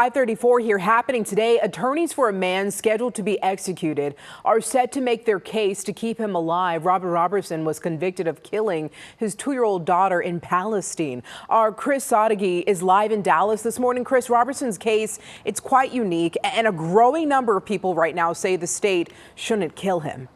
5:34 here happening today. Attorneys for a man scheduled to be executed are set to make their case to keep him alive. Robertson was convicted of killing his 2-year-old daughter in Palestine. Our Chris Sadeghi is live in Dallas this morning. Chris, Robertson's case, it's quite unique, and a growing number of people right now say the state shouldn't kill him.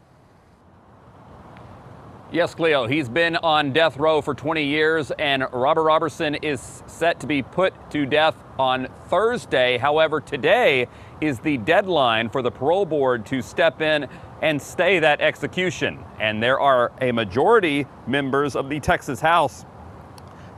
Yes, Cleo, he's been on death row for 20 years, and Robertson is set to be put to death on Thursday. However, today is the deadline for the parole board to step in and stay that execution. And there are a majority members of the Texas House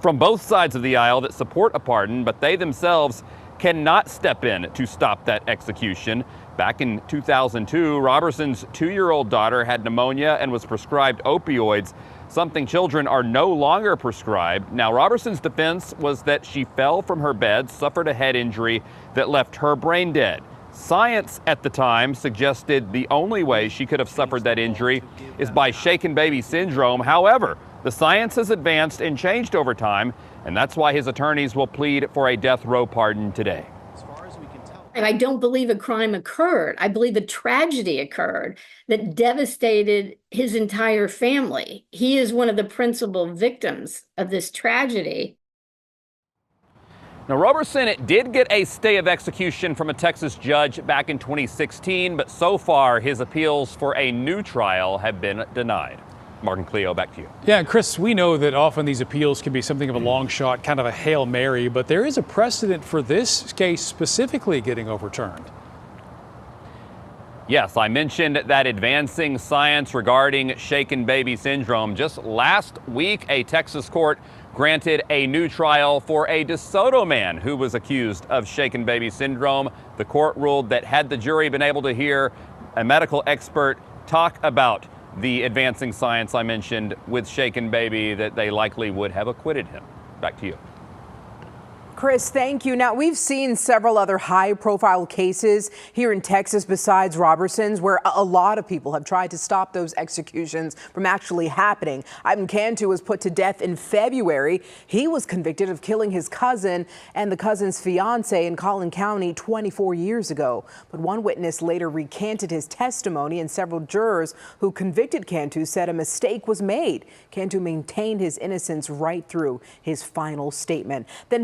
from both sides of the aisle that support a pardon, but they themselves cannot step in to stop that execution. Back in 2002, Robertson's 2-year-old daughter had pneumonia and was prescribed opioids, something children are no longer prescribed. Now, Robertson's defense was that she fell from her bed, suffered a head injury that left her brain dead. Science at the time suggested the only way she could have suffered that injury is by shaken baby syndrome. However, the science has advanced and changed over time, and that's why his attorneys will plead for a death row pardon today. And I don't believe a crime occurred. I believe a tragedy occurred that devastated his entire family. He is one of the principal victims of this tragedy. Now, Robertson did get a stay of execution from a Texas judge back in 2016, but so far his appeals for a new trial have been denied. Mark and Cleo, back to you. Yeah, and Chris, we know that often these appeals can be something of a long shot, kind of a Hail Mary, but there is a precedent for this case specifically getting overturned. Yes, I mentioned that advancing science regarding shaken baby syndrome. Just last week, a Texas court granted a new trial for a DeSoto man who was accused of shaken baby syndrome. The court ruled that had the jury been able to hear a medical expert talk about the advancing science I mentioned with shaken baby, that they likely would have acquitted him. Back to you. Chris, thank you. Now, we've seen several other high-profile cases here in Texas besides Robertson's, where a lot of people have tried to stop those executions from actually happening. Kantu was put to death in February. He was convicted of killing his cousin and the cousin's fiance in Collin County 24 years ago. But one witness later recanted his testimony, and several jurors who convicted Kantu said a mistake was made. Kantu maintained his innocence right through his final statement. Then